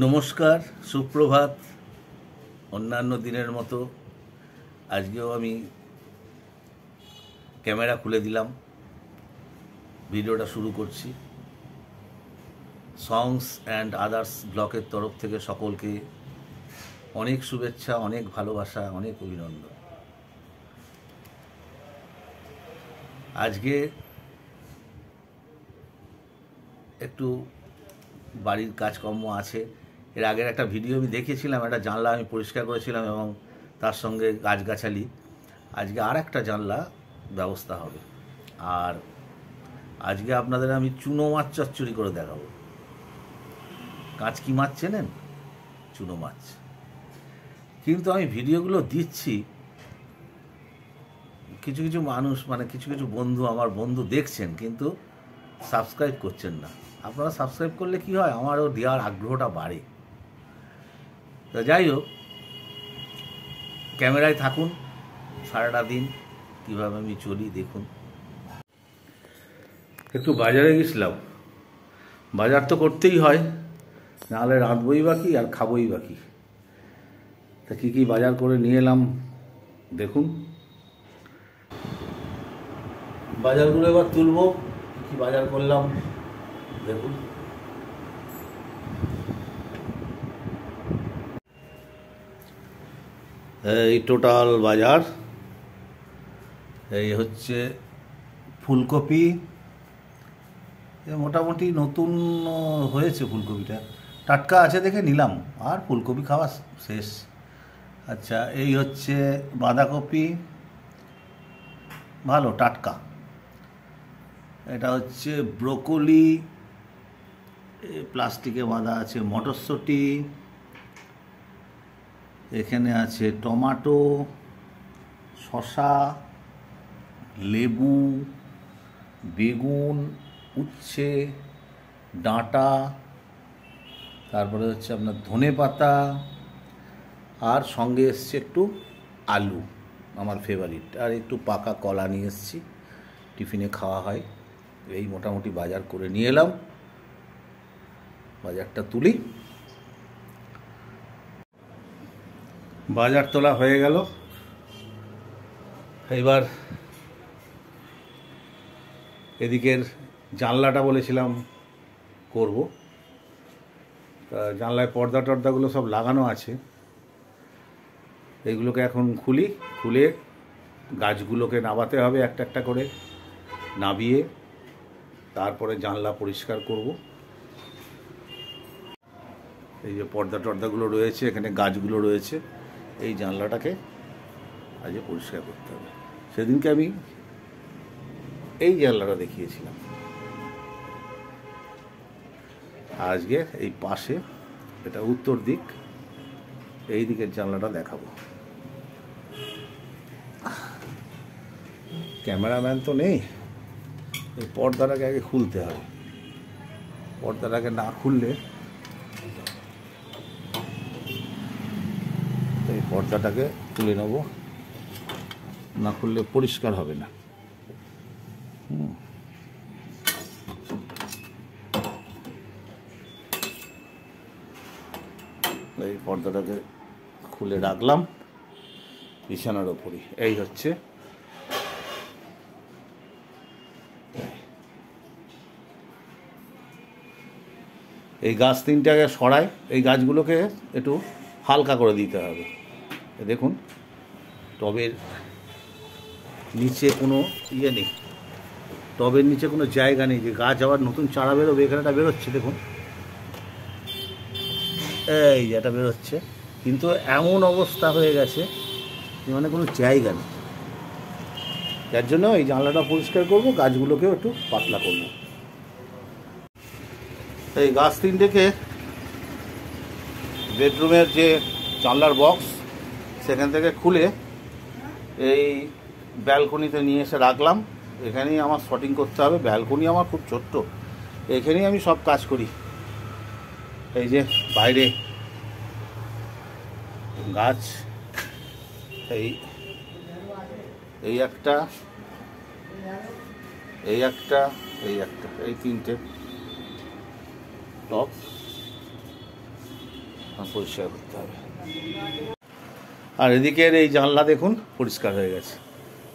নমস্কার, সুপ্রভাত। অন্যান্য দিনের মতো আজকেও আমি ক্যামেরা খুলে দিলাম, ভিডিওটা শুরু করছি। সংস অ্যান্ড আদার্স ব্লকের তরফ থেকে সকলকে অনেক শুভেচ্ছা, অনেক ভালোবাসা, অনেক অভিনন্দন। আজকে একটু বাড়ির কাজকর্ম আছে। এর আগের একটা ভিডিও আমি দেখেছিলাম, একটা জানলা আমি পরিষ্কার করেছিলাম এবং তার সঙ্গে গাছগাছালি। আজকে আর একটা জানলা ব্যবস্থা হবে। আর আজকে আপনাদের আমি চুনো মাছ চচ্চড়ি করে দেখাবো। কাঁচকি মাছ চেনেন? চুনো মাছ। কিন্তু আমি ভিডিওগুলো দিচ্ছি, কিছু কিছু মানুষ কিছু কিছু বন্ধু, আমার বন্ধু দেখছেন কিন্তু সাবস্ক্রাইব করছেন না। আপনারা সাবস্ক্রাইব করলে কি হয়, আমারও দেওয়ার আগ্রহটা বাড়ে। তো যাই হোক, ক্যামেরায় থাকুন সারাটা দিন, কীভাবে আমি চলি দেখুন। একটু বাজারে গেছিলাম, বাজার তো করতেই হয়, নাহলে রাঁধবই বাকি আর খাবই বাকি। তা কী কী বাজার করে নিয়ে এলাম দেখুন। বাজারগুলো এবার তুলব, কী বাজার করলাম দেখুন। এই টোটাল বাজার। এই হচ্ছে ফুলকপি, মোটামুটি নতুন হয়েছে ফুলকপিটা, টাটকা আছে দেখে নিলাম, আর ফুলকপি খাওয়া শেষ। আচ্ছা, এই হচ্ছে বাঁধাকপি, ভালো টাটকা। এটা হচ্ছে ব্রোকলি, প্লাস্টিকে বাঁধা আছে। মটরশুঁটি, এখানে আছে টমেটো, শসা, লেবু, বেগুন, উচ্ছে, ডাঁটা, তারপরে হচ্ছে আপনার ধনেপাতা, আর সঙ্গে এসছে একটু আলু, আমার ফেভারিট, আর একটু পাকা কলা নিয়ে এসেছি, টিফিনে খাওয়া হয়। এই মোটামুটি বাজার করে নিয়ে এলাম। বাজারটা তুলি। বাজার তোলা হয়ে গেল। এবার এদিকের জানলাটা বলেছিলাম করব, জানলায় পর্দা টর্দাগুলো সব লাগানো আছে। এইগুলোকে এখন খুলে গাছগুলোকে নামাতে হবে একটা একটা করে, নামিয়ে তারপরে জানলা পরিষ্কার করব। এই যে পর্দা টর্দাগুলো রয়েছে, এখানে গাছগুলো রয়েছে, এই জানলাটাকে আজকে পরিষ্কার করতে হবে। সেদিনকে আমি এই জানলাটা দেখিয়েছিলাম, আজকে এই পাশে, এটা উত্তর দিক, এই দিকের জানলাটা দেখাবো। ক্যামেরাম্যান তো নেই, এই পর্দাটাকে আগে খুলতে হবে। পর্দাটাকে না খুললে, এই পর্দাটাকে তুলে নেব, না খুললে পরিষ্কার হবে না। এই পর্দাটাকে খুলে রাখলাম বিছানার ওপরই। এই হচ্ছে এই গাছ তিনটাকে সরাই, এই গাছগুলোকে একটু হালকা করে দিতে হবে। দেখুন, টবের নিচে কোনো ইয়ে নেই, টবের নিচে কোনো জায়গা নেই যে গাছ আবার নতুন চারা বেরোবে। এখানেটা বেরোচ্ছে দেখুন, এই যেটা বেরোচ্ছে, কিন্তু এমন অবস্থা হয়ে গেছে কোনো জায়গা নেই। যার জন্য এই জানলাটা পরিষ্কার করব, গাছগুলোকেও একটু পাতলা করব। এই গাছ তিনটেকে বেডরুমের যে জানলার বক্স, সেখান থেকে খুলে এই ব্যালকনিতে নিয়ে এসে রাখলাম। এখানেই আমার শটিং করতে হবে। ব্যালকনি আমার খুব ছোট্ট, এখানেই আমি সব কাজ করি। এই যে বাইরে গাছ, এই একটা, এই একটা, এই তিনটে টব। পরিষ্কার করতে হবে। আর এদিকের এই জানলা দেখুন পরিষ্কার হয়ে গেছে।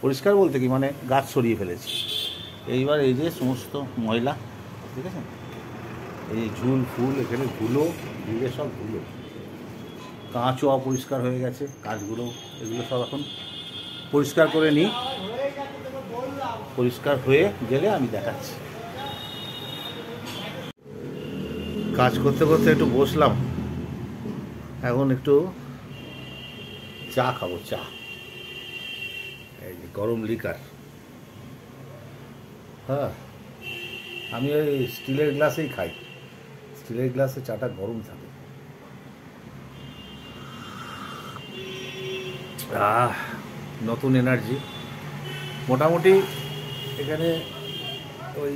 পরিষ্কার বলতে কি মানে গাছ সরিয়ে ফেলেছি। এইবার এই যে সমস্ত ময়লা দেখেছেন, এই ঝুল ফুল এখানে ধুলো ধুলে সব ধুলো, কাঁচও অপরিষ্কার হয়ে গেছে, কাঁচগুলো এগুলো সব এখন পরিষ্কার করে নিই। পরিষ্কার হয়ে গেলে আমি দেখাচ্ছি। কাজ করতে করতে একটু বসলাম, এখন একটু চা খাবো। চা, এই যে গরম লিকার। হ্যাঁ, আমি ওই স্টিলের গ্লাসেই খাই, স্টিলের গ্লাসে চাটা গরম থাকে। নতুন এনার্জি। মোটামুটি এখানে ওই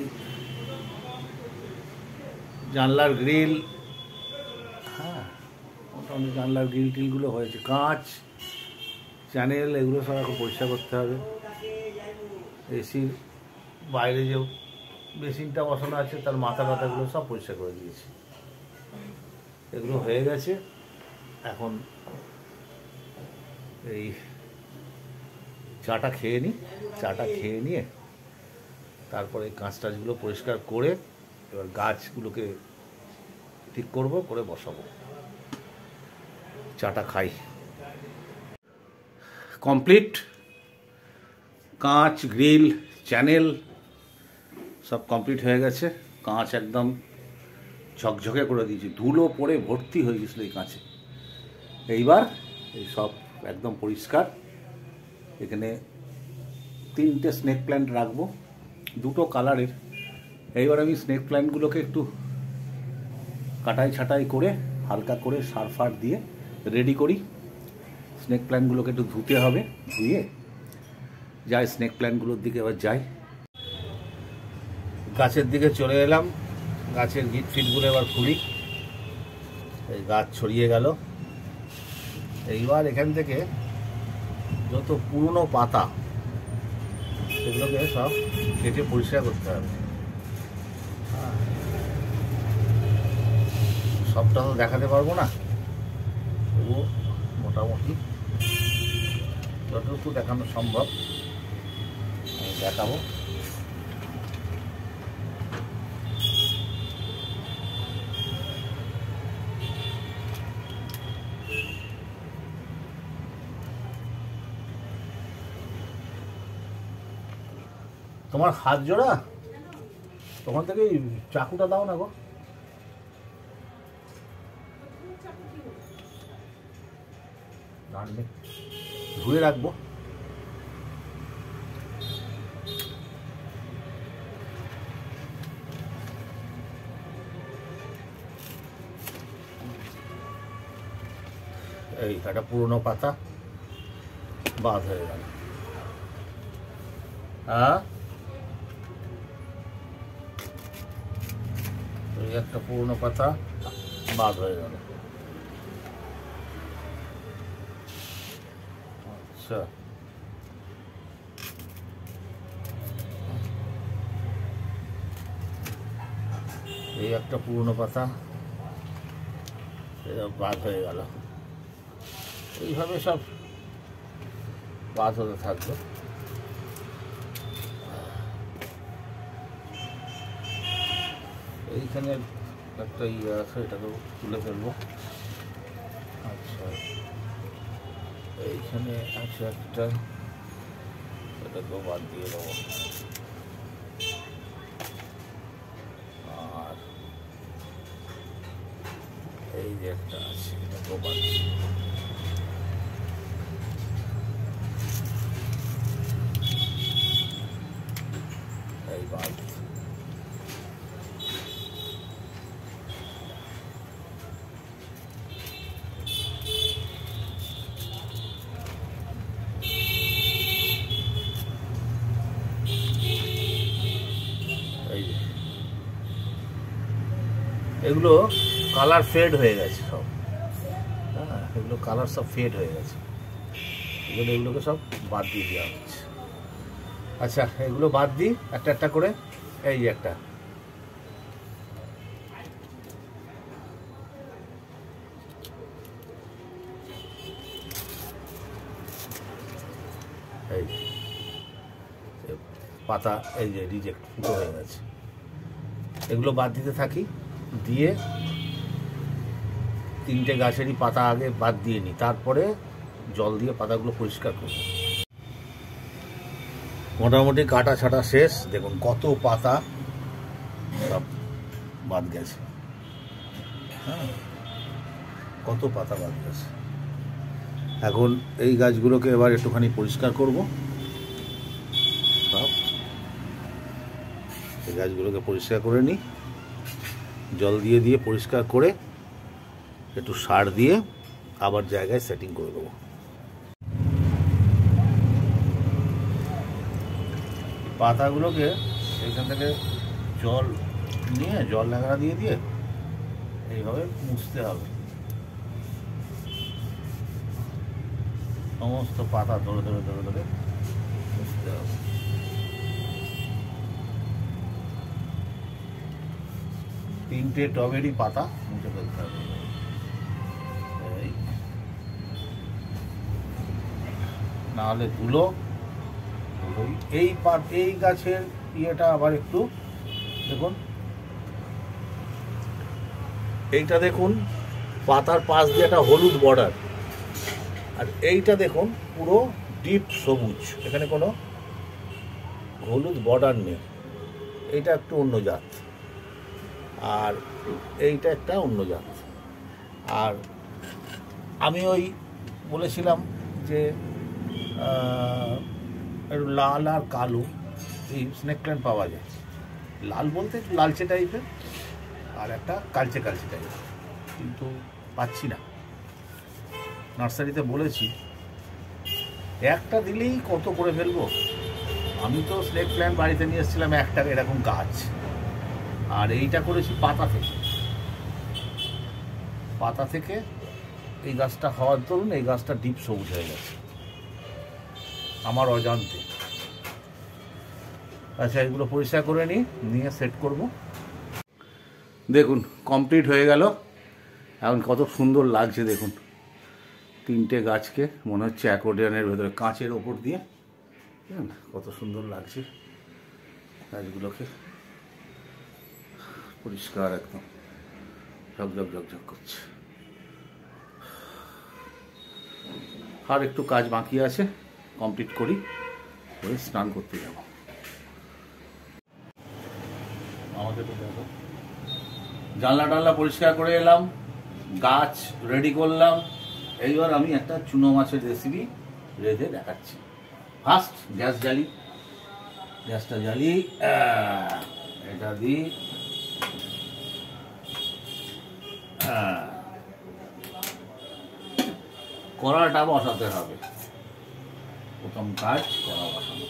জানলার গ্রিল, হ্যাঁ মোটামুটি জানলার গ্রিল টিলগুলো হয়েছে, কাঁচ চ্যানেল এগুলো সব এখন পরিষ্কার করতে হবে। এসির বাইরে যে বেসিনটা বসানো আছে তার মাথা টাথাগুলো সব পরিষ্কার করে দিয়েছি, এগুলো হয়ে গেছে। এখন এই চাটা খেয়ে নিই, চাটা খেয়ে নিয়ে তারপরে কাঁচ টাচগুলো পরিষ্কার করে এবার গাছগুলোকে ঠিক করব, করে বসাবো। চাটা খাই। কমপ্লিট, কাঁচ গ্রিল চ্যানেল সব কমপ্লিট হয়ে গেছে। কাঁচ একদম ঝকঝকে করে দিয়েছি, ধুলো পড়ে ভর্তি হয়ে গেছিলো এই কাঁচে। এইবার এই সব একদম পরিষ্কার। এখানে 3টে স্নেক প্ল্যান্ট রাখবো, 2টো কালারের। এইবার আমি স্নেক প্ল্যান্টগুলোকে একটু কাটাই ছাটাই করে হালকা করে সার ফার দিয়ে রেডি করি। স্নেক প্ল্যান্টগুলোকে একটু ধুতে হবে, ধুয়ে যাই স্নেক প্ল্যান্টগুলোর দিকে এবার যাই। গাছের দিকে চলে এলাম, গাছের গিট ফিটগুলো এবার খুলি। এই গাছ ছড়িয়ে গেল। এইবার এখান থেকে যত পুরনো পাতা সেগুলোকে সব কেটে পরিষ্কার করতে হবে। সবটা তো দেখাতে পারবো না, তবুও মোটামুটি যতটুকু দেখানো সম্ভব আমি দেখাবো। তোমার হাত জোড়া, তখন থেকে চাকুটা দাও না গো। ধুয়ে রাখবো। এই একটা পুরনো পাতা বাদ হয়ে গেল। হ্যাঁ, এই একটা পুরনো পাতা বাদ হয়ে গেল। আচ্ছা, এই একটা পুরনো পাতা বাদ হয়ে গেল। এইভাবে সব বাদ হতে থাকবে। এইখানে একটা ইয়ে আছে, এটাকেও তুলে ফেলবো। আচ্ছা, এইখানে আছে একটা, এটাকেও বাদ দিয়ে দেবো। আর এই যে একটা আছে, এটাকেও বাদ দিয়ে দেবো। এই বাদ। এগুলো কালার ফেড হয়ে গেছে সব। হ্যাঁ, এগুলো কালার সব ফেড হয়ে গেছে, এগুলোকে সব বাদ দিয়ে দেওয়া হচ্ছে। আচ্ছা, এগুলো বাদ দিই একটা একটা করে। এই একটা, পাতা এই যে রিজেক্ট ফুটো হয়ে গেছে। এগুলো বাদ দিতে থাকি, দিয়ে 3টে গাছেরই পাতা আগে বাদ দিয়ে নিই, তারপরে জল দিয়ে পাতাগুলো পরিষ্কার করব। মোটামুটি কাটা ছাটা শেষ। দেখুন কত পাতা সব বাদ গেছে, হ্যাঁ কত পাতা বাদ গেছে। এখন এই গাছগুলোকে এবার একটুখানি পরিষ্কার করব। সব এই গাছগুলোকে পরিষ্কার করে নিই, জল দিয়ে দিয়ে পরিষ্কার করে একটু সার দিয়ে আবার জায়গায় সেটিং করে দেবো। পাতাগুলোকে এইখান থেকে জল নিয়ে জল ন্যাকড়া দিয়ে দিয়ে এইভাবে মুছতে হবে। সমস্ত পাতা ধরে ধরে ধরে ধরে মুছতে হবে। তিনটে টবেরই পাতা মুছে ফেলতে হবে। নাহলে ধুলো। এই গাছের ইয়েটা আবার একটু দেখুন, এইটা দেখুন পাতার পাশ দিয়ে একটা হলুদ বর্ডার, আর এইটা দেখুন পুরো ডিপ সবুজ, এখানে কোনো হলুদ বর্ডার নেই। এইটা একটু অন্য জাত, আর এইটা একটা অন্য জাত। আর আমি ওই বলেছিলাম যে লাল আর কালো এই স্নেক প্ল্যান্ট পাওয়া যায়। লাল বলতে একটু লালচে টাইপের, আর একটা কালচে কালচে টাইপের, কিন্তু পাচ্ছি না। নার্সারিতে বলেছি, একটা দিলেই কত করে ফেলবো। আমি তো স্নেক প্ল্যান্ট বাড়িতে নিয়ে এসেছিলাম একটা এরকম গাছ, আর এইটা করেছি পাতা থেকে। পাতা থেকে এই গাছটা হওয়ার দরুন এই গাছটা ডিপ সবুজ হয়ে গেছে আমার অজান্তে। আচ্ছা, এগুলো পরিষ্কার করে নিয়ে সেট করব। দেখুন কমপ্লিট হয়ে গেল। এখন কত সুন্দর লাগছে দেখুন, 3টে গাছকে মনে হচ্ছে অ্যাকোয়ারিয়ামের ভেতরে কাঁচের ওপর দিয়ে, কত সুন্দর লাগছে গাছগুলোকে। পরিষ্কার একদম ঝকঝক ঝকঝক করছে। আর একটু কাজ বাকি আছে, কমপ্লিট করি, করে স্নান করতে যাব। আমাদের তো দেখো জানলা টানলা পরিষ্কার করে এলাম, গাছ রেডি করলাম। এইবার আমি একটা চুনো মাছের রেসিপি রেঁধে দেখাচ্ছি। ফার্স্ট গ্যাস জ্বালি, গ্যাসটা জ্বালি, এটা দিই, কড়াটা বসাতে হবে। প্রথম কাজ কড়া বসানো।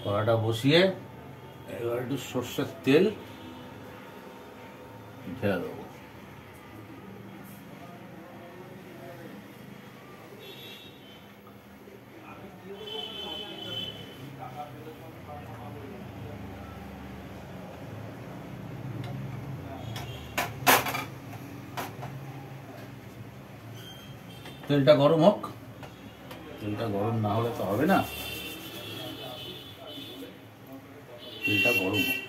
কড়াটা বসিয়ে এবার একটু সর্ষের তেল ঢেলে দেবো। তেলটা গরম হোক, তেলটা গরম না হলে তো হবে না, তেলটা গরম হোক।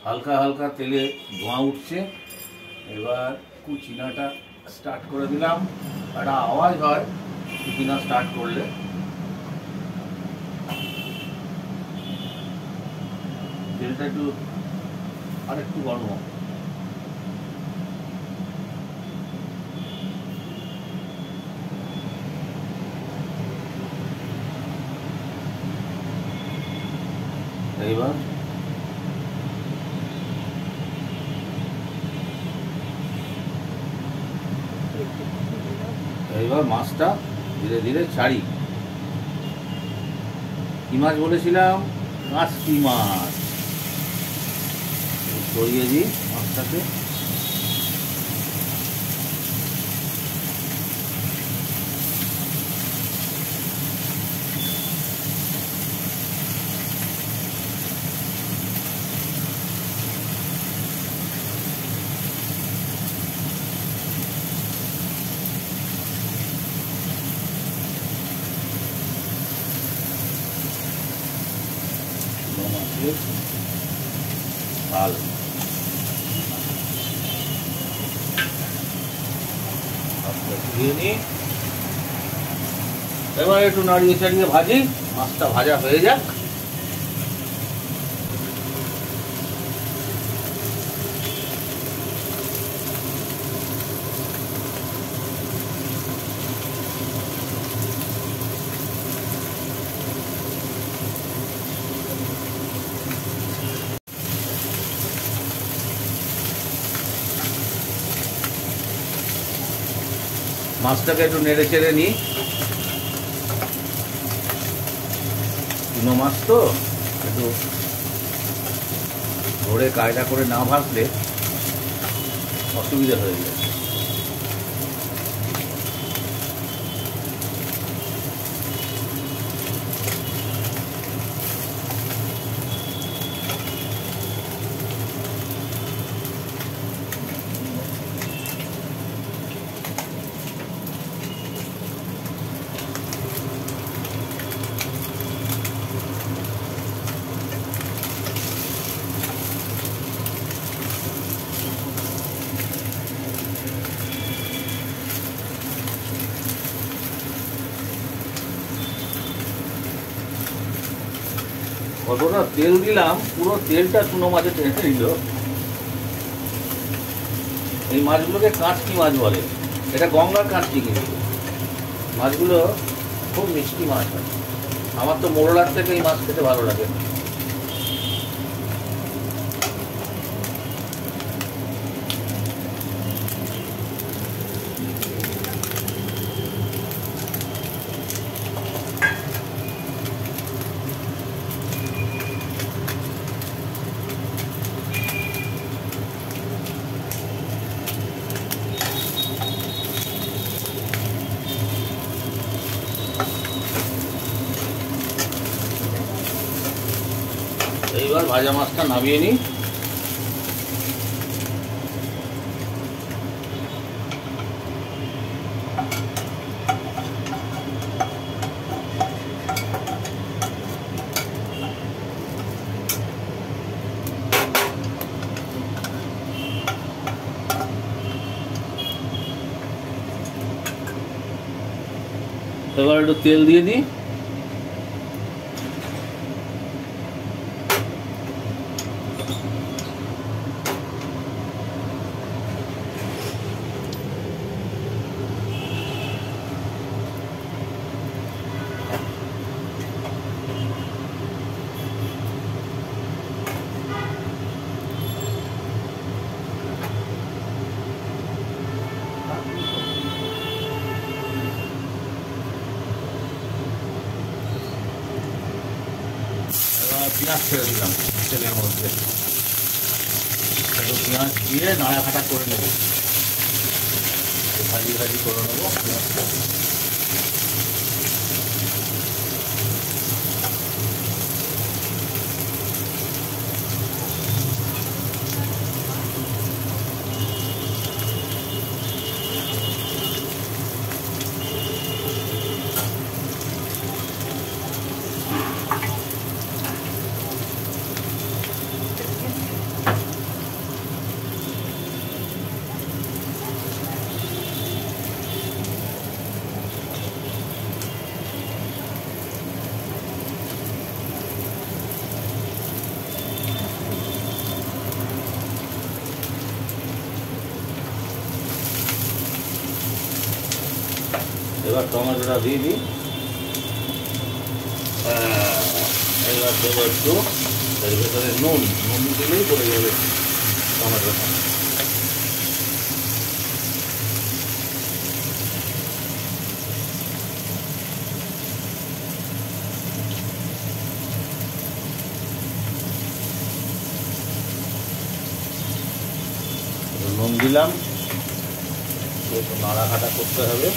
হালকা হালকা তেলে ধোঁয়া উঠছে। এবার কুচিনাটা স্টার্ট করে দিলাম। একটা আওয়াজ হয় কুচিনা স্টার্ট করলে। তেলটা একটু আর একটু গরম হোক। এইবার মাছটা ধীরে ধীরে ছাড়ি। কি মাছ বলেছিলাম? কাঁচকি মাছ। ছড়িয়ে দিই মাছটাকে। ভালো দিয়ে নিই। এবার একটু নাড়িয়ে চাড়িয়ে ভাজি, মাছটা ভাজা হয়ে যাক। মাছটাকে একটু নেড়ে চেড়ে নিই, চুনো মাছ তো একটু ধরে কায়দা করে না ভাজলে অসুবিধা হয়ে যায়। কতটা তেল দিলাম, পুরো তেলটা চুনো মাছে টেনে নিল। এই মাছগুলোকে কাঁচকি মাছ বলে, এটা গঙ্গার কাঁচকি। কিন্তু মাছগুলো খুব মিষ্টি মাছ হয়। আমার তো মোরলার থেকে এই মাছ খেতে ভালো লাগে। এইবার ভাজা মাছটা নামিয়ে নিই। এবার একটু তেল দিয়ে দিই। পেঁয়াজ ছেড়ে দিলাম তেলের মধ্যে, একটু পেঁয়াজ দিয়ে নাড়াঘাটা করে নেব, ভাজি ভাজি করে নেবো পেঁয়াজটা। এবার টমেটোটা দিয়ে দিই। এবার দেবো একটু এর ভেতরে নুন দিলেই পড়ে যাবে টমেটোটা। নুন দিলাম, একটু নাড়াঘাটা করতে হবে।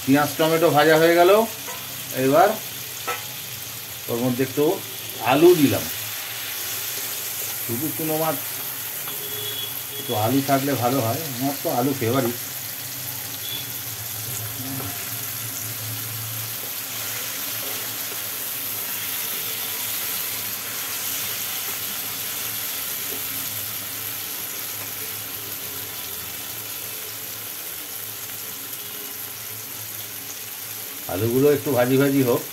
পেঁয়াজ টমেটো ভাজা হয়ে গেল। এবার ওর মধ্যে একটু আলু দিলাম, শুধু চুনো মাছ একটু আলু থাকলে ভালো হয়, আমার তো আলু ফেভারিট। আলুগুলো একটু ভাজি ভাজি হোক।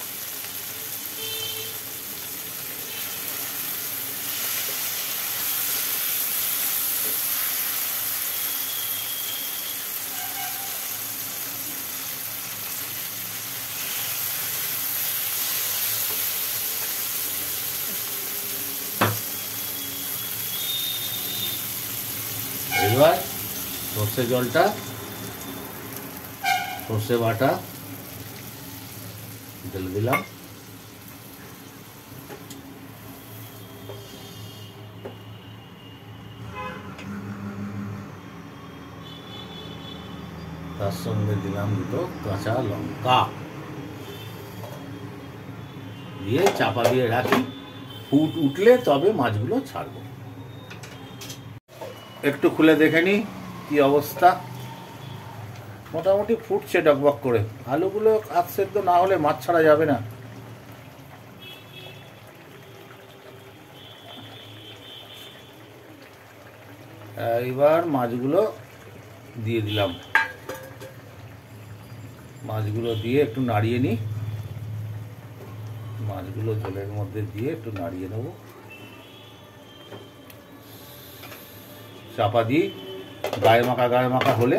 এবার সর্ষে জলটা, সর্ষে বাটা ঢেলে দিলাম। তার সঙ্গে দিলাম দুটো কাঁচা লঙ্কা, দিয়ে চাপা দিয়ে রাখি, ফুট উঠলে তবে মাছগুলো ছাড়বো। একটু খুলে দেখে নি কি অবস্থা। মোটামুটি ফুটছে ডকবক করে। আলুগুলো আধ সেদ্ধ না হলে মাছ ছাড়া যাবে না। এবার মাছগুলো দিয়ে দিলাম, মাছগুলো দিয়ে একটু নাড়িয়ে নিই। মাছগুলো জলের মধ্যে দিয়ে একটু নাড়িয়ে নেব, চাপা দিই। গায়ে মাখা হলে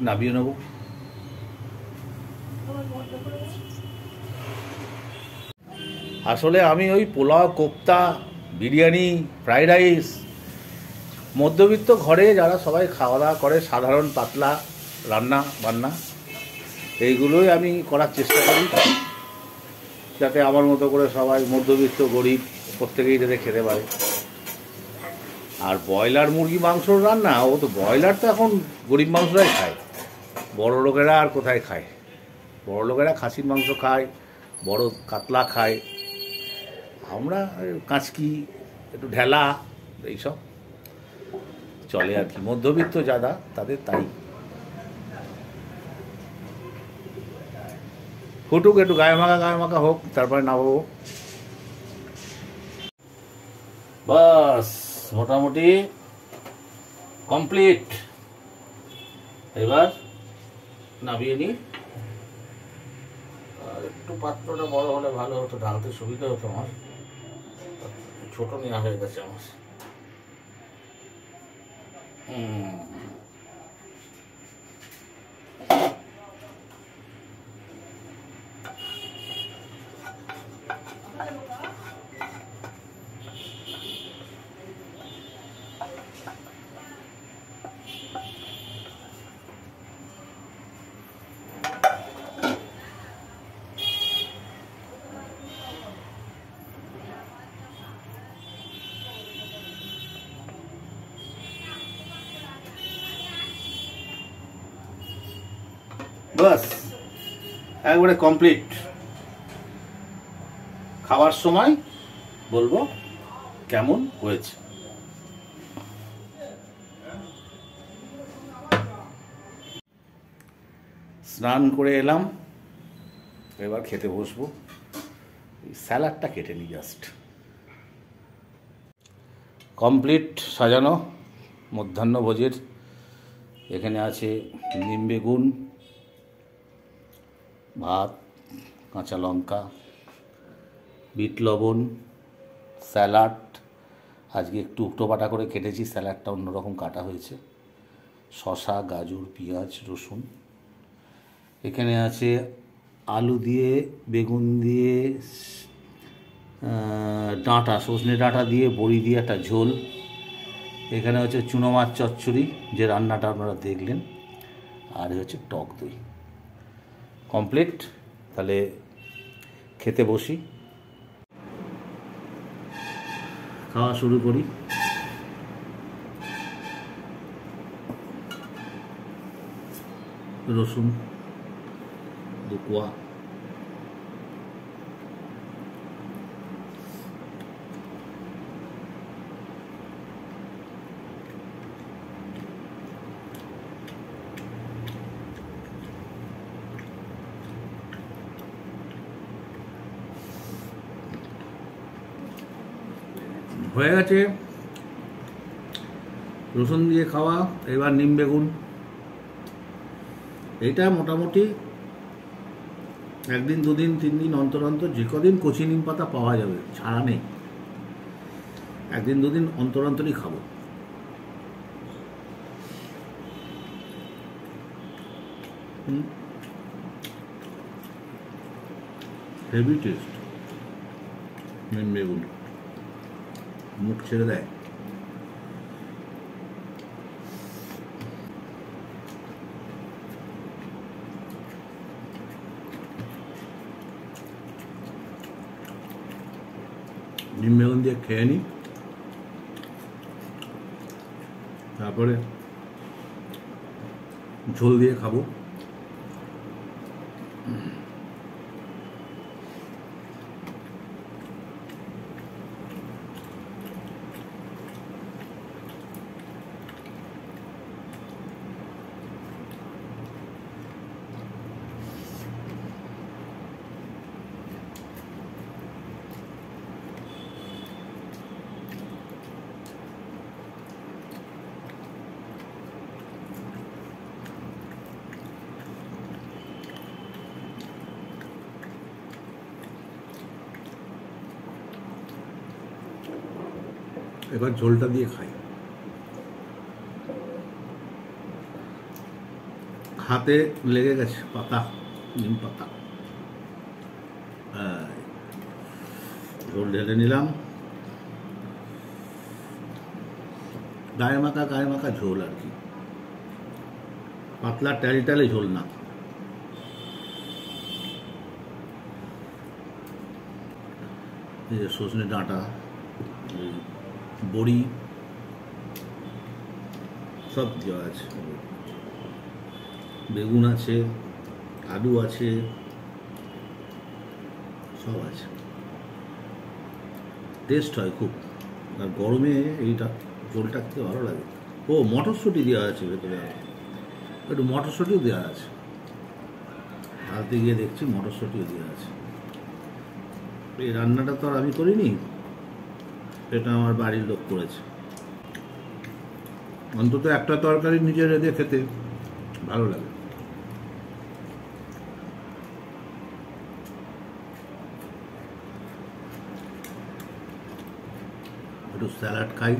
নামিয়ে নেব। আসলে আমি ওই পোলাও, কোপ্তা, বিরিয়ানি, ফ্রাইড রাইস, মধ্যবিত্ত ঘরে যারা সবাই খাওয়া দাওয়া করে সাধারণ পাতলা রান্না বান্না, এইগুলোই আমি করার চেষ্টা করি, যাতে আমার মতো করে সবাই মধ্যবিত্ত গরিব প্রত্যেকেই যাতে খেতে পারে। আর ব্রয়লার মুরগি মাংসর রান্না, ও তো ব্রয়লার তো এখন গরিব মানুষরাই খায়, বড় লোকেরা আর কোথায় খায়। বড় লোকেরা খাসির মাংস খায়, বড় কাতলা খায়, আমরা কাঁচকি, একটু ঢেলা, এইসব চলে আর কি। মধ্যবিত্ত যারা তাদের তাই। ফুটুক, একটু গায়ে মাখা হোক, তারপরে নামাবো। বাস মোটামুটি কমপ্লিট। এবার নামিয়ে নিই। আর একটু পাত্রটা বড় হলে ভালো হতো, ঢালতে সুবিধা হতো আমার। ছোট নেওয়া হয়ে গেছে আমার। বাস একবারে কমপ্লিট। খাওয়ার সময় বলবো কেমন হয়েছে। স্নান করে এলাম, এবার খেতে বসবো। স্যালাডটা কেটে নিই জাস্ট। কমপ্লিট সাজানো মধ্যাহ্ন ভোজের। এখানে আছে নিম বেগুন, ভাত, কাঁচা লঙ্কা, বিট লবণ, স্যালাড। আজকে একটু উল্টোপাটা করে কেটেছি, স্যালাডটা অন্যরকম কাটা হয়েছে। শসা, গাজর, পেঁয়াজ, রসুন। এখানে আছে আলু দিয়ে, বেগুন দিয়ে, ডাঁটা, সজনে ডাঁটা দিয়ে, বড়ি দিয়ে একটা ঝোল। এখানে হচ্ছে চুনো মাছ চচ্চড়ি, যে রান্নাটা আপনারা দেখলেন। আর হচ্ছে টক দই। কমপ্লিট। তাহলে খেতে বসি, খাওয়া শুরু করি। রসুন 2 কোয়া, হয়ে গেছে রসুন দিয়ে খাওয়া। এবার নিম বেগুন, এটা মোটামুটি একদিন দুদিন 3 দিন অন্তর অন্তর যে কদিন কচি নিম পাতা পাওয়া যাবে, ছাড়া নেই, একদিন দুদিন অন্তর অন্তরই খাবো। Heavy taste. নিম বেগুন মুখ ছেড়ে দেয়। নিম বেগুন দিয়ে খেয়ে নিই, তারপরে ঝোল দিয়ে খাবো। এবার ঝোলটা দিয়ে খাই। হাতে লেগে গেছে পাতা, নিম পাতা। ঝোল ঢেলে নিলাম। গায়ে মাখা ঝোল আর কি, পাতলা টালে ঝোল না। এই যে সজনে ডাঁটা, বড়ি সব দেওয়া আছে, বেগুন আছে, আলু আছে, সব আছে। টেস্ট হয় খুব, আর গরমে এইটা ঝোলটা খেতে ভালো লাগে। ও মটরশুঁটি দেওয়া আছে ভেতরে, একটু মটরশুঁটিও দেওয়া আছে, ঢালতে গিয়ে দেখছি মটরশুঁটিও দেওয়া আছে। এই রান্নাটা তো আর আমি করিনি, এটা আমার বাড়ির লোক করেছে। অন্তত একটা তরকারি নিজে রেঁধে খেতে ভালো লাগে। একটু স্যালাড খাই।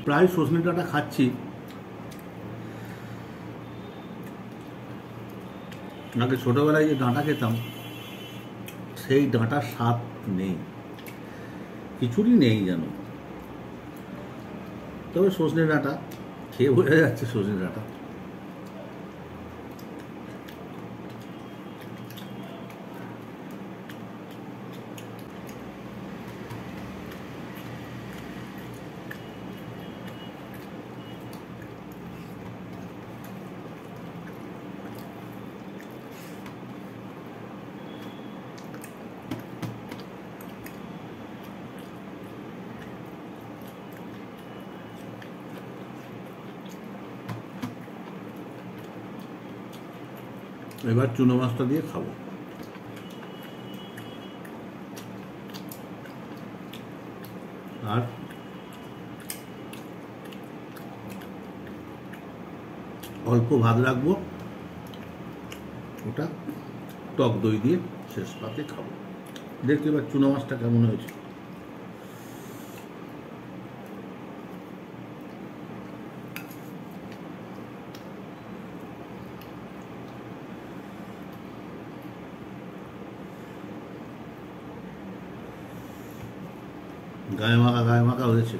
প্রায় সজনে ডাঁটা খাচ্ছি, আগে ছোটবেলায় যে ডাঁটা খেতাম সেই ডাঁটার স্বাদ নেই, কিছুরই নেই যেন। তবে সজনে ডাঁটা খেয়ে বোঝা যাচ্ছে সজনে ডাঁটা। এবার চুনো মাছটা দিয়ে খাবো। আর অল্প ভাত রাখবো, ওটা টক দই দিয়ে শেষ পাতে খাবো। দেখতে এবার চুনো মাছটা কেমন হয়েছে। গায়ে মাখা হয়েছে।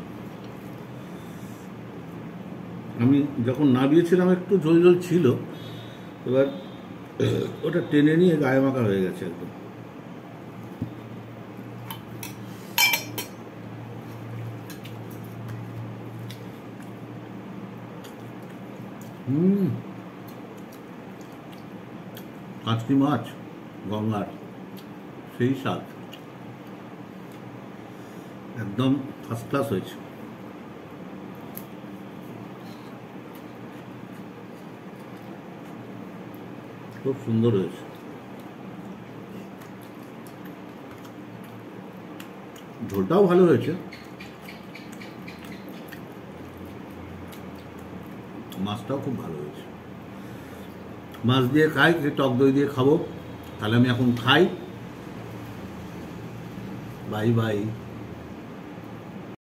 আমি যখন নামিয়েছিলাম একটু ঝোল ঝোল ছিল, এবার ওটা টেনে নিয়ে গায়ে মাখা হয়ে গেছে একদম। কাঁচকি মাছ গঙ্গার সেই স্বাদ, একদম ফার্স্ট ক্লাস হয়েছে। খুব সুন্দর হয়েছে। ঝোলটাও ভালো হয়েছে, মাছটাও খুব ভালো হয়েছে। মাছ দিয়ে খাই, টক দই দিয়ে খাবো। তাহলে আমি এখন খাই। Bye bye.